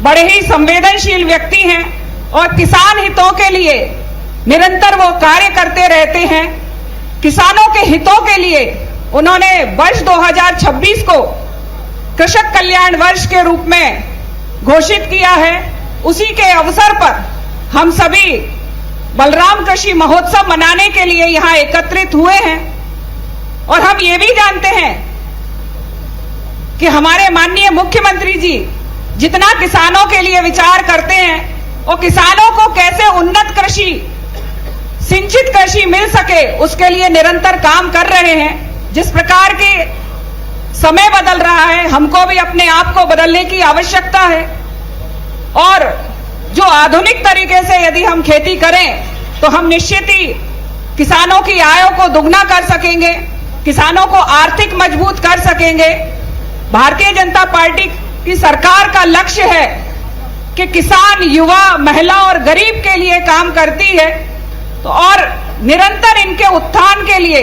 बड़े ही संवेदनशील व्यक्ति हैं और किसान हितों के लिए निरंतर वो कार्य करते रहते हैं। किसानों के हितों के लिए उन्होंने वर्ष 2026 को कृषक कल्याण वर्ष के रूप में घोषित किया है। उसी के अवसर पर हम सभी बलराम कृषि महोत्सव मनाने के लिए यहां एकत्रित हुए हैं और हम ये भी जानते हैं कि हमारे माननीय मुख्यमंत्री जी जितना किसानों के लिए विचार करते हैं और किसानों को कैसे उन्नत कृषि, सिंचित कृषि मिल सके उसके लिए निरंतर काम कर रहे हैं। जिस प्रकार के समय बदल रहा है, हमको भी अपने आप को बदलने की आवश्यकता है और जो आधुनिक तरीके से यदि हम खेती करें तो हम निश्चित ही किसानों की आय को दुगना कर सकेंगे, किसानों को आर्थिक मजबूत कर सकेंगे। भारतीय जनता पार्टी की सरकार का लक्ष्य है कि किसान, युवा, महिला और गरीब के लिए काम करती है तो और निरंतर इनके उत्थान के लिए,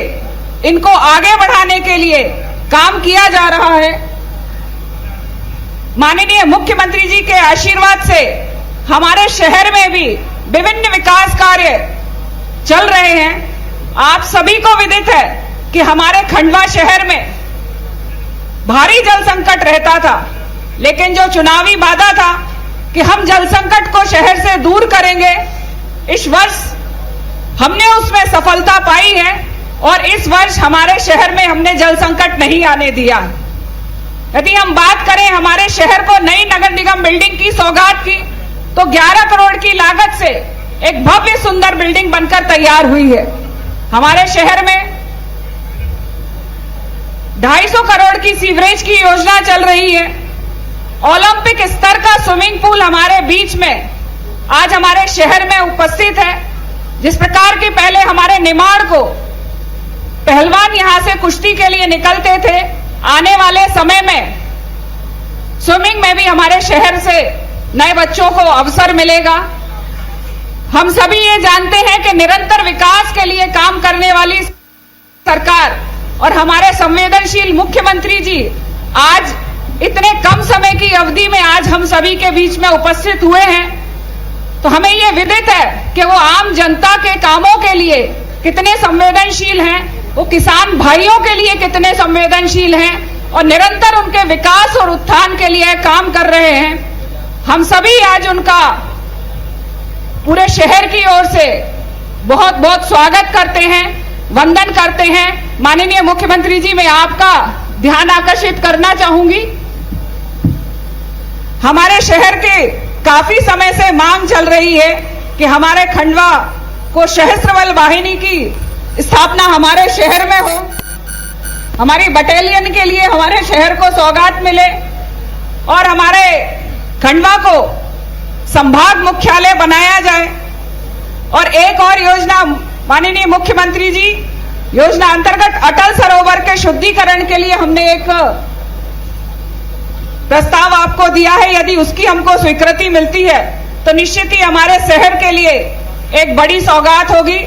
इनको आगे बढ़ाने के लिए काम किया जा रहा है। माननीय मुख्यमंत्री जी के आशीर्वाद से हमारे शहर में भी विभिन्न विकास कार्य चल रहे हैं। आप सभी को विदित है कि हमारे खंडवा शहर में भारी जल संकट रहता था, लेकिन जो चुनावी वादा था कि हम जल संकट को शहर से दूर करेंगे, इस वर्ष हमने उसमें सफलता पाई है और इस वर्ष हमारे शहर में हमने जल संकट नहीं आने दिया। यदि हम बात करें हमारे शहर को नई नगर निगम बिल्डिंग की सौगात की, तो 11 करोड़ की लागत से एक भव्य सुंदर बिल्डिंग बनकर तैयार हुई है। हमारे शहर में 250 करोड़ की सीवरेज की योजना चल रही है। ओलंपिक स्तर का स्विमिंग पूल हमारे बीच में आज हमारे शहर में उपस्थित है। जिस प्रकार की पहले हमारे निमाड़ को पहलवान यहां से कुश्ती के लिए निकलते थे, आने वाले समय में स्विमिंग में भी हमारे शहर से नए बच्चों को अवसर मिलेगा। हम सभी ये जानते हैं कि निरंतर विकास के लिए काम करने वाली सरकार और हमारे संवेदनशील मुख्यमंत्री जी आज इतने कम समय की अवधि में आज हम सभी के बीच में उपस्थित हुए हैं, तो हमें ये विदित है कि वो आम जनता के कामों के लिए कितने संवेदनशील हैं, वो किसान भाइयों के लिए कितने संवेदनशील हैं और निरंतर उनके विकास और उत्थान के लिए काम कर रहे हैं। हम सभी आज उनका पूरे शहर की ओर से बहुत बहुत स्वागत करते हैं, वंदन करते हैं। माननीय मुख्यमंत्री जी, मैं आपका ध्यान आकर्षित करना चाहूंगी। हमारे शहर के काफी समय से मांग चल रही है कि हमारे खंडवा को सशस्त्र बल वाहिनी की स्थापना हमारे शहर में हो, हमारी बटालियन के लिए हमारे शहर को सौगात मिले और हमारे खंडवा को संभाग मुख्यालय बनाया जाए। और एक और योजना माननीय मुख्यमंत्री जी, योजना अंतर्गत अटल सरोवर के शुद्धिकरण के लिए हमने एक प्रस्ताव आपको दिया है। यदि उसकी हमको स्वीकृति मिलती है तो निश्चित ही हमारे शहर के लिए एक बड़ी सौगात होगी।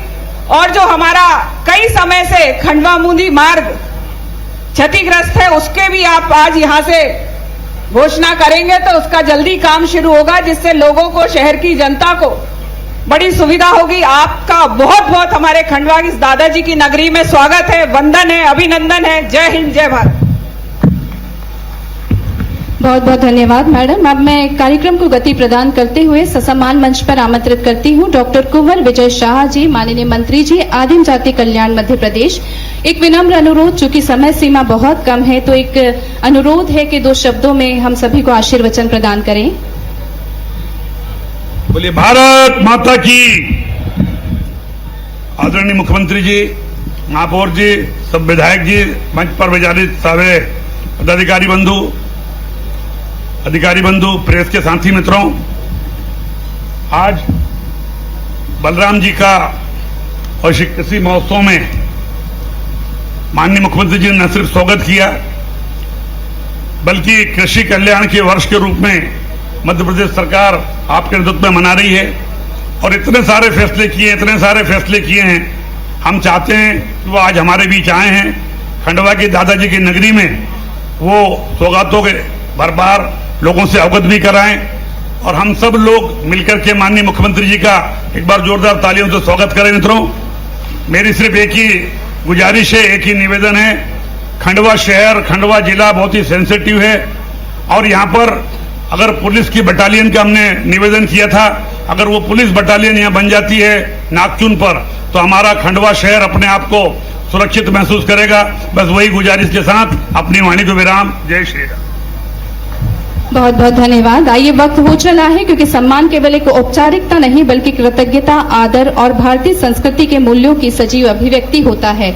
और जो हमारा कई समय से खंडवा मूंदी मार्ग क्षतिग्रस्त है, उसके भी आप आज यहां से घोषणा करेंगे तो उसका जल्दी काम शुरू होगा, जिससे लोगों को, शहर की जनता को बड़ी सुविधा होगी। आपका बहुत बहुत हमारे खंडवा इस दादाजी की नगरी में स्वागत है, वंदन है, अभिनंदन है। जय हिंद, जय भारत। बहुत बहुत धन्यवाद मैडम। अब मैं कार्यक्रम को गति प्रदान करते हुए ससम्मान मंच पर आमंत्रित करती हूं डॉक्टर कुंवर विजय शाह जी, माननीय मंत्री जी, आदिम जाति कल्याण मध्य प्रदेश। एक विनम्र अनुरोध, चूंकि समय सीमा बहुत कम है, तो एक अनुरोध है कि 2 शब्दों में हम सभी को आशीर्वचन प्रदान करें। बोलिए भारत माता की। आदरणीय मुख्यमंत्री जी, महापौर जी, सब विधायक जी, मंच पर विचारित सारे अधिकारी बंधु, प्रेस के साथी मित्रों, आज बलराम जी का और कृषि महोत्सव में माननीय मुख्यमंत्री जी ने न सिर्फ स्वागत किया, बल्कि कृषि कल्याण के वर्ष के रूप में मध्य प्रदेश सरकार आपके नेतृत्व में मना रही है और इतने सारे फैसले किए हैं। हम चाहते हैं कि वो आज हमारे बीच आए हैं, खंडवा की दादाजी की नगरी में वो सौगातों के भरपार लोगों से अवगत भी कराएं और हम सब लोग मिलकर के माननीय मुख्यमंत्री जी का एक बार जोरदार तालियों से स्वागत करें। मित्रों, मेरी सिर्फ एक ही गुजारिश है, एक ही निवेदन है। खंडवा शहर, खंडवा जिला बहुत ही सेंसिटिव है और यहाँ पर अगर पुलिस की बटालियन का हमने निवेदन किया था, अगर वो पुलिस बटालियन यहाँ बन जाती है नागचुन पर, तो हमारा खंडवा शहर अपने आप को सुरक्षित महसूस करेगा। बस वही गुजारिश के साथ अपनी वाणी को विराम। जय श्री राम। बहुत बहुत धन्यवाद। आइए, वक्त हो चला है, क्योंकि सम्मान केवल एक औपचारिकता नहीं बल्कि कृतज्ञता, आदर और भारतीय संस्कृति के मूल्यों की सजीव अभिव्यक्ति होता है।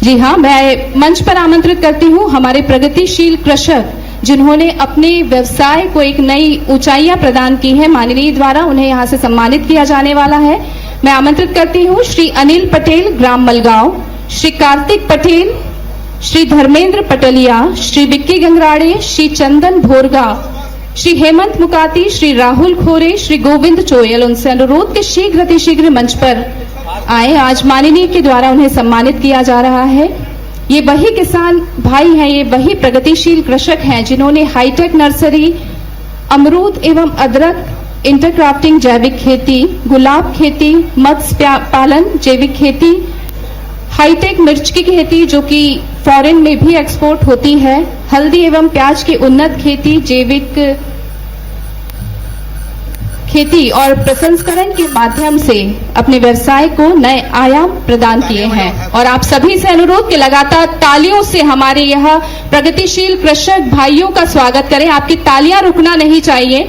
जी हाँ, मैं मंच पर आमंत्रित करती हूँ हमारे प्रगतिशील कृषक जिन्होंने अपने व्यवसाय को एक नई ऊंचाइयां प्रदान की है। माननीय द्वारा उन्हें यहाँ से सम्मानित किया जाने वाला है। मैं आमंत्रित करती हूँ श्री अनिल पटेल, ग्राम मलगांव, श्री कार्तिक पटेल, श्री धर्मेंद्र पटलिया, श्री विक्की गंगराड़े, श्री चंदन भोरगा, श्री हेमंत मुकाती, श्री राहुल खोरे, श्री गोविंद चोयल। उनसे अनुरोध कि शीघ्र अतिशीघ्र मंच पर आए। आज माननीय के द्वारा उन्हें सम्मानित किया जा रहा है। ये वही किसान भाई हैं, ये वही प्रगतिशील कृषक हैं जिन्होंने हाईटेक नर्सरी, अमरूद एवं अदरक, इंटरक्रॉफ्टिंग, जैविक खेती, गुलाब खेती, मत्स्य पालन, जैविक खेती, हाईटेक मिर्च की खेती जो कि फॉरेन में भी एक्सपोर्ट होती है, हल्दी एवं प्याज की उन्नत खेती, जैविक खेती और प्रसंस्करण के माध्यम से अपने व्यवसाय को नए आयाम प्रदान किए हैं। और आप सभी से अनुरोध कि लगातार तालियों से हमारे यह प्रगतिशील कृषक भाइयों का स्वागत करें। आपकी तालियां रुकना नहीं चाहिए।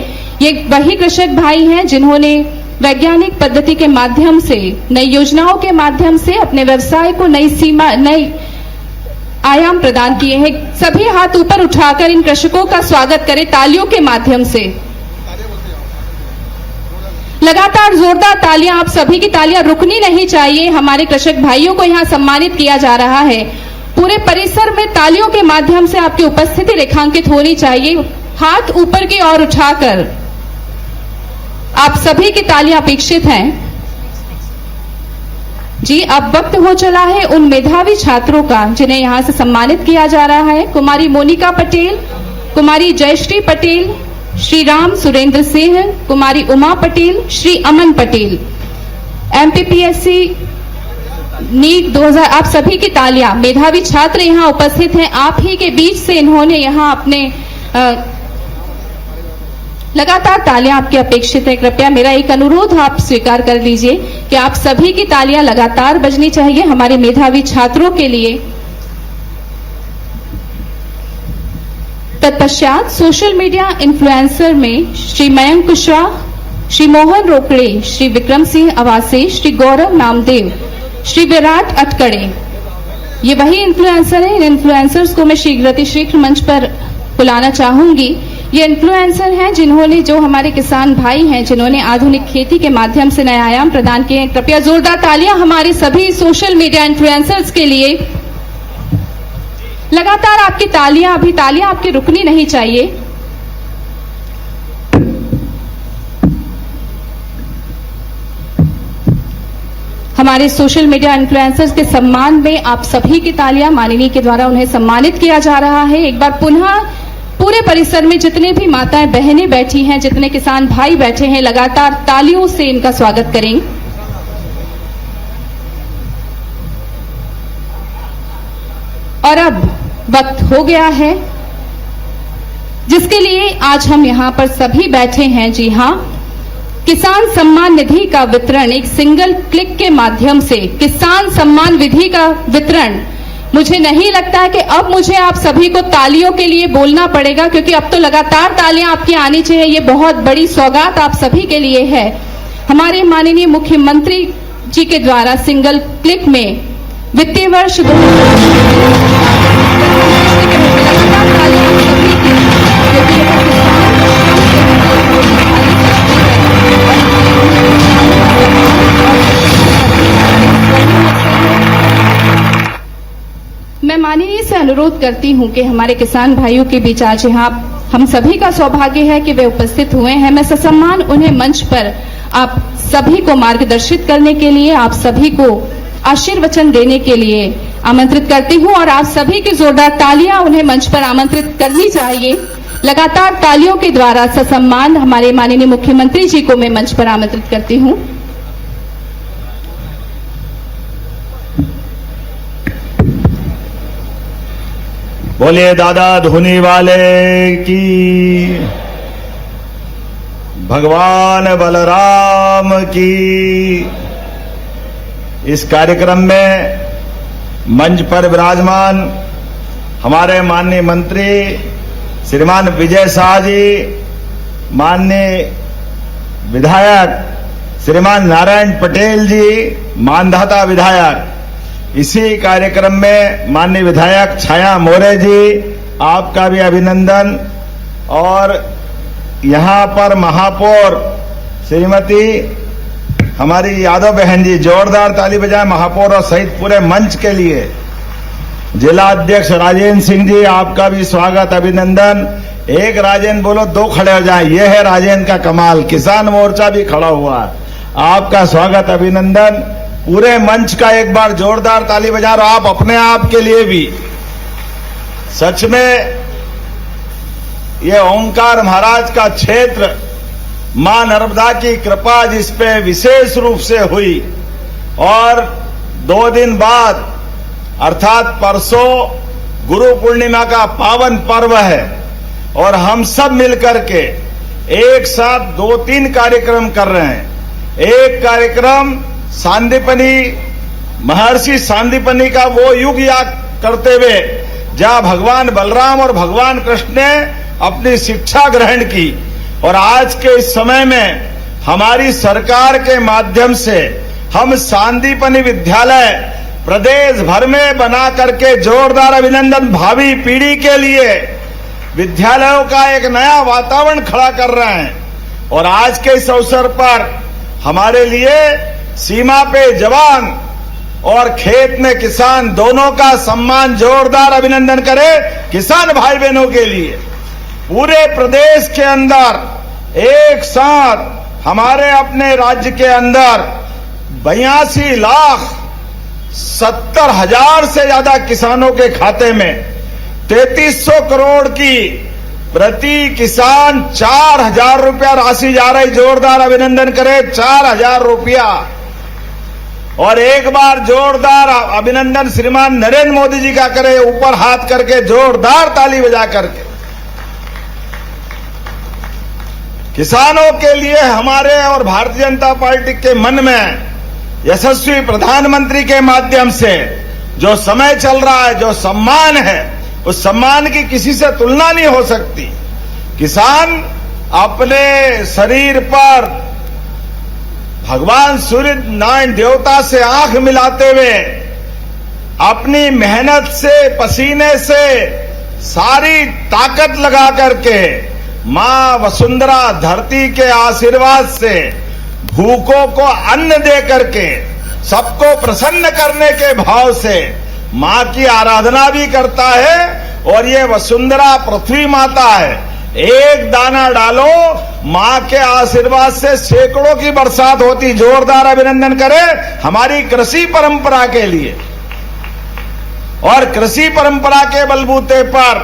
ये वही कृषक भाई हैं जिन्होंने वैज्ञानिक पद्धति के माध्यम से, नई योजनाओं के माध्यम से अपने व्यवसाय को नई आयाम प्रदान किए हैं। सभी हाथ ऊपर उठाकर इन कृषकों का स्वागत करें तालियों के माध्यम से। लगातार जोरदार तालियां, आप सभी की तालियां रुकनी नहीं चाहिए। हमारे कृषक भाइयों को यहां सम्मानित किया जा रहा है। पूरे परिसर में तालियों के माध्यम से आपकी उपस्थिति रेखांकित होनी चाहिए। हाथ ऊपर की ओर उठाकर आप सभी की तालियां अपेक्षित हैं। जी, अब वक्त हो चला है उन मेधावी छात्रों का जिन्हें यहां से सम्मानित किया जा रहा है। कुमारी मोनिका पटेल, कुमारी जयश्री पटेल, श्री राम सुरेंद्र सिंह, कुमारी उमा पटेल, श्री अमन पटेल। एमपीपीएससी नीट 2000, आप सभी की तालियां। मेधावी छात्र यहां उपस्थित हैं। आप ही के बीच से इन्होंने यहां अपने लगातार तालियां आपकी अपेक्षित है। कृपया मेरा एक अनुरोध आप स्वीकार कर लीजिए कि आप सभी की तालियां लगातार बजनी चाहिए हमारे मेधावी छात्रों के लिए। तत्पश्चात सोशल मीडिया इन्फ्लुएंसर में श्री मयंक कुशवाहा, श्री मोहन रोकड़े, श्री विक्रम सिंह अवासे, श्री गौरव नामदेव, श्री विराट अटकड़े। ये वही इन्फ्लुएंसर हैं। इन इन्फ्लुएंसर्स को मैं शीघ्र मंच पर बुलाना चाहूंगी। ये इन्फ्लुएंसर हैं जिन्होंने, जो हमारे किसान भाई हैं जिन्होंने आधुनिक खेती के माध्यम से नए आयाम प्रदान किए हैं। कृपया जोरदार तालियां हमारे सभी सोशल मीडिया इन्फ्लुएंसर्स के लिए। लगातार आपकी तालियां आपकी रुकनी नहीं चाहिए। हमारे सोशल मीडिया इन्फ्लुएंसर्स के सम्मान में आप सभी की तालियां, माननीय के द्वारा उन्हें सम्मानित किया जा रहा है। एक बार पुनः पूरे परिसर में जितने भी माताएं बहनें बैठी हैं, जितने किसान भाई बैठे हैं, लगातार तालियों से इनका स्वागत करें। और अब वक्त हो गया है जिसके लिए आज हम यहां पर सभी बैठे हैं। जी हां, किसान सम्मान निधि का वितरण एक सिंगल क्लिक के माध्यम से, किसान सम्मान निधि का वितरण। मुझे नहीं लगता है कि अब मुझे आप सभी को तालियों के लिए बोलना पड़ेगा, क्योंकि अब तो लगातार तालियां आपकी आनी चाहिए। ये बहुत बड़ी सौगात आप सभी के लिए है। हमारे माननीय मुख्यमंत्री जी के द्वारा सिंगल क्लिक में वित्तीय वर्ष मैं माननीय से अनुरोध करती हूं कि हमारे किसान भाइयों के बीच आज यहाँ हम सभी का सौभाग्य है कि वे उपस्थित हुए हैं। मैं ससम्मान उन्हें मंच पर आप सभी को मार्गदर्शित करने के लिए, आप सभी को आशीर्वचन देने के लिए आमंत्रित करती हूं और आप सभी की जोरदार तालियां उन्हें मंच पर आमंत्रित करनी चाहिए। लगातार तालियों के द्वारा ससम्मान हमारे माननीय मुख्यमंत्री जी को मैं मंच पर आमंत्रित करती हूं। बोलिए दादा धुनी वाले की, भगवान बलराम की। इस कार्यक्रम में मंच पर विराजमान हमारे माननीय मंत्री श्रीमान विजय शाह जी, माननीय विधायक श्रीमान नारायण पटेल जी, मानधाता विधायक। इसी कार्यक्रम में माननीय विधायक छाया मोरे जी, आपका भी अभिनंदन। और यहां पर महापौर श्रीमती हमारी यादव बहन जी, जोरदार ताली बजाएं महापौर और सहित पूरे मंच के लिए। जिला अध्यक्ष राजेंद्र सिंह जी, आपका भी स्वागत अभिनंदन। एक राजेंद्र बोलो, दो खड़े हो जाएं, यह है राजेंद्र का कमाल। किसान मोर्चा भी खड़ा हुआ है, आपका स्वागत अभिनंदन। पूरे मंच का एक बार जोरदार ताली बजा रहे हो आप अपने आप के लिए भी। सच में ये ओंकार महाराज का क्षेत्र, मां नर्मदा की कृपा जिस पे विशेष रूप से हुई, और 2 दिन बाद अर्थात परसों गुरु पूर्णिमा का पावन पर्व है, और हम सब मिलकर के एक साथ 2-3 कार्यक्रम कर रहे हैं। एक कार्यक्रम सांदीपनी, महर्षि सांदीपनी का वो युग याद करते हुए जहां भगवान बलराम और भगवान कृष्ण ने अपनी शिक्षा ग्रहण की, और आज के इस समय में हमारी सरकार के माध्यम से हम सांदीपनी विद्यालय प्रदेश भर में बना करके जोरदार अभिनंदन। भावी पीढ़ी के लिए विद्यालयों का एक नया वातावरण खड़ा कर रहे हैं। और आज के इस अवसर पर हमारे लिए सीमा पे जवान और खेत में किसान दोनों का सम्मान, जोरदार अभिनंदन करें किसान भाई बहनों के लिए। पूरे प्रदेश के अंदर एक साथ हमारे अपने राज्य के अंदर 82,70,000 से ज्यादा किसानों के खाते में 3300 करोड़ की प्रति किसान 4,000 रुपया राशि जा रही। जोरदार अभिनंदन करें, 4,000 रुपया। और एक बार जोरदार अभिनंदन श्रीमान नरेंद्र मोदी जी का करें, ऊपर हाथ करके जोरदार ताली बजा करके। किसानों के लिए हमारे और भारतीय जनता पार्टी के मन में यशस्वी प्रधानमंत्री के माध्यम से जो समय चल रहा है, जो सम्मान है, उस सम्मान की किसी से तुलना नहीं हो सकती। किसान अपने शरीर पर भगवान सूर्य नारायण देवता से आंख मिलाते हुए अपनी मेहनत से, पसीने से सारी ताकत लगा करके मां वसुंधरा धरती के आशीर्वाद से भूखों को अन्न दे करके सबको प्रसन्न करने के भाव से मां की आराधना भी करता है। और ये वसुंधरा पृथ्वी माता है, एक दाना डालो मां के आशीर्वाद से सैकड़ों की बरसात होती। जोरदार अभिनंदन करें हमारी कृषि परंपरा के लिए। और कृषि परंपरा के बलबूते पर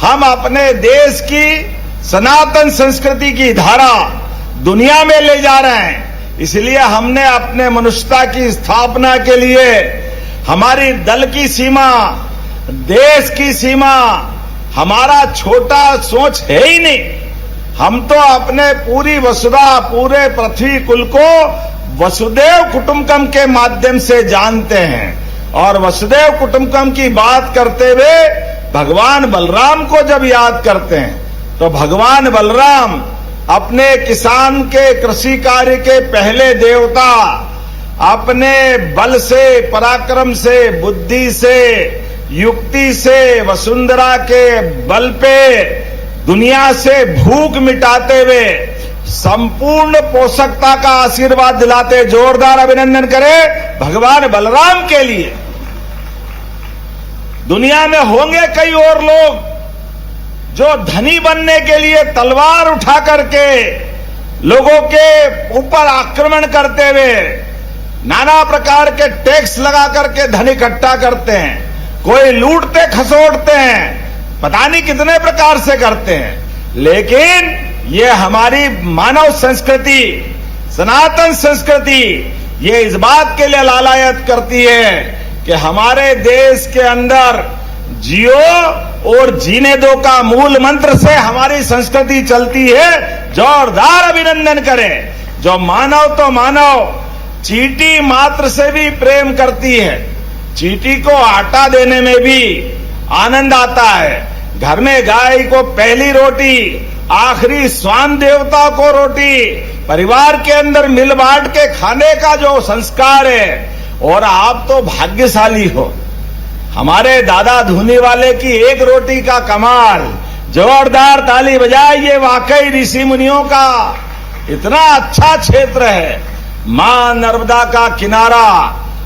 हम अपने देश की सनातन संस्कृति की धारा दुनिया में ले जा रहे हैं। इसलिए हमने अपने मनुष्यता की स्थापना के लिए हमारी दल की सीमा, देश की सीमा, हमारा छोटा सोच है ही नहीं। हम तो अपने पूरी वसुधा, पूरे पृथ्वी कुल को वसुदेव कुटुंबकम के माध्यम से जानते हैं। और वसुदेव कुटुंबकम की बात करते हुए भगवान बलराम को जब याद करते हैं तो भगवान बलराम अपने किसान के कृषि कार्य के पहले देवता, अपने बल से, पराक्रम से, बुद्धि से, युक्ति से वसुंधरा के बल पे दुनिया से भूख मिटाते हुए संपूर्ण पोषकता का आशीर्वाद दिलाते। जोरदार अभिनंदन करें भगवान बलराम के लिए। दुनिया में होंगे कई और लोग जो धनी बनने के लिए तलवार उठा करके लोगों के ऊपर आक्रमण करते हुए नाना प्रकार के टैक्स लगा करके धन इकट्ठा करते हैं। कोई लूटते खसोटते हैं, पता नहीं कितने प्रकार से करते हैं। लेकिन ये हमारी मानव संस्कृति, सनातन संस्कृति ये इस बात के लिए लालायत करती है कि हमारे देश के अंदर जियो और जीने दो का मूल मंत्र से हमारी संस्कृति चलती है। जोरदार अभिनंदन करें। जो मानव तो मानव चींटी मात्र से भी प्रेम करती है। चींटी को आटा देने में भी आनंद आता है। घर में गाय को पहली रोटी, आखिरी स्वान देवता को रोटी, परिवार के अंदर मिल बांट के खाने का जो संस्कार है। और आप तो भाग्यशाली हो। हमारे दादा धूनी वाले की एक रोटी का कमाल। जोरदार ताली बजाइए। वाकई ऋषि मुनियों का इतना अच्छा क्षेत्र है, मां नर्मदा का किनारा।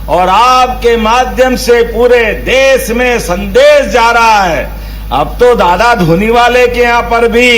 और आपके माध्यम से पूरे देश में संदेश जा रहा है। अब तो दादा धूनी वाले के यहां पर भी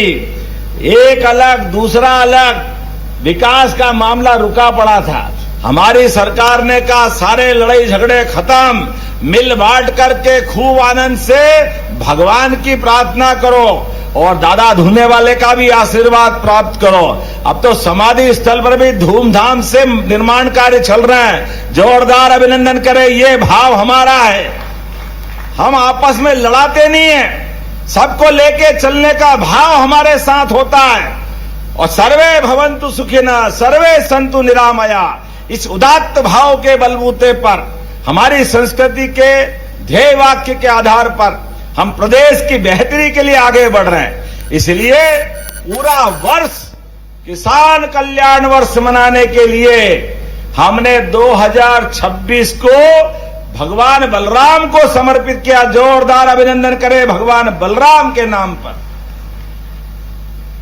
एक अलग दूसरा अलग विकास का मामला रुका पड़ा था। हमारी सरकार ने कहा सारे लड़ाई झगड़े खत्म, मिल बांट करके खूब आनंद से भगवान की प्रार्थना करो और दादा धूने वाले का भी आशीर्वाद प्राप्त करो। अब तो समाधि स्थल पर भी धूमधाम से निर्माण कार्य चल रहे हैं। जोरदार अभिनंदन करें। ये भाव हमारा है। हम आपस में लड़ाते नहीं है। सबको लेके चलने का भाव हमारे साथ होता है। और सर्वे भवन्तु सुखिनः सर्वे सन्तु निरामया, इस उदात्त भाव के बलबूते पर हमारी संस्कृति के ध्येय वाक्य के आधार पर हम प्रदेश की बेहतरी के लिए आगे बढ़ रहे हैं। इसलिए पूरा वर्ष किसान कल्याण वर्ष मनाने के लिए हमने 2026 को भगवान बलराम को समर्पित किया। जोरदार अभिनंदन करें भगवान बलराम के नाम पर।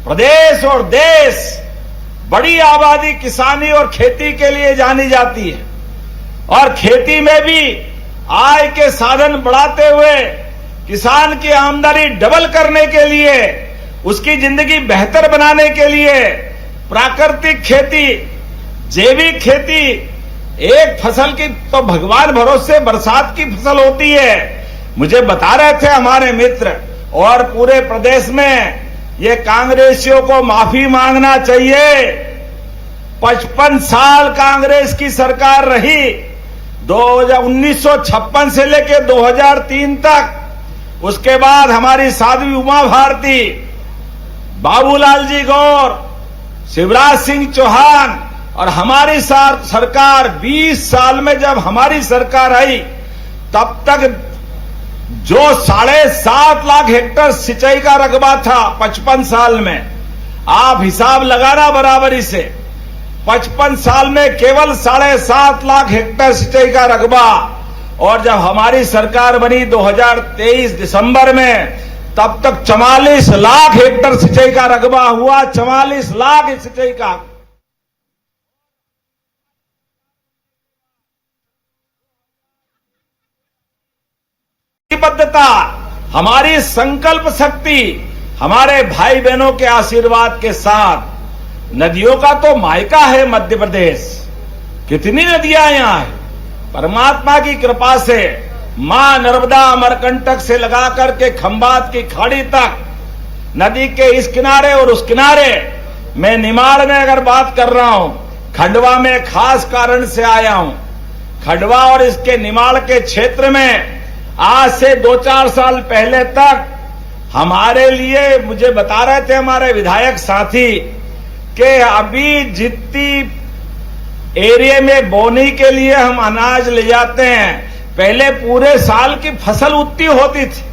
प्रदेश और देश बड़ी आबादी किसानी और खेती के लिए जानी जाती है। और खेती में भी आय के साधन बढ़ाते हुए किसान की आमदनी डबल करने के लिए, उसकी जिंदगी बेहतर बनाने के लिए प्राकृतिक खेती, जैविक खेती, एक फसल की तो भगवान भरोसे बरसात की फसल होती है। मुझे बता रहे थे हमारे मित्र। और पूरे प्रदेश में ये कांग्रेसियों को माफी मांगना चाहिए। 55 साल कांग्रेस की सरकार रही। 1956 से लेकर 2003 तक। उसके बाद हमारी साध्वी उमा भारती, बाबूलाल जी गौर, शिवराज सिंह चौहान और हमारी सरकार 20 साल में जब हमारी सरकार आई तब तक जो 7.5 लाख हेक्टेयर सिंचाई का रकबा था 55 साल में, आप हिसाब लगाना बराबरी से। 55 साल में केवल 7.5 लाख हेक्टेयर सिंचाई का रकबा। और जब हमारी सरकार बनी 2023 दिसंबर में, तब तक 44 लाख हेक्टेयर सिंचाई का रकबा हुआ। 44 लाख सिंचाई का। प्रतिबद्धता, हमारी संकल्प शक्ति, हमारे भाई बहनों के आशीर्वाद के साथ। नदियों का तो मायका है मध्य प्रदेश। कितनी नदियां यहां है। परमात्मा की कृपा से मां नर्मदा अमरकंटक से लगा करके खंबात की खाड़ी तक, नदी के इस किनारे और उस किनारे, मैं निमाड़ में अगर बात कर रहा हूं, खंडवा में खास कारण से आया हूं। खंडवा और इसके निमाड़ के क्षेत्र में आज से 2-4 साल पहले तक हमारे लिए, मुझे बता रहे थे हमारे विधायक साथी, कि अभी जितनी एरिया में बोनी के लिए हम अनाज ले जाते हैं, पहले पूरे साल की फसल उतनी होती थी।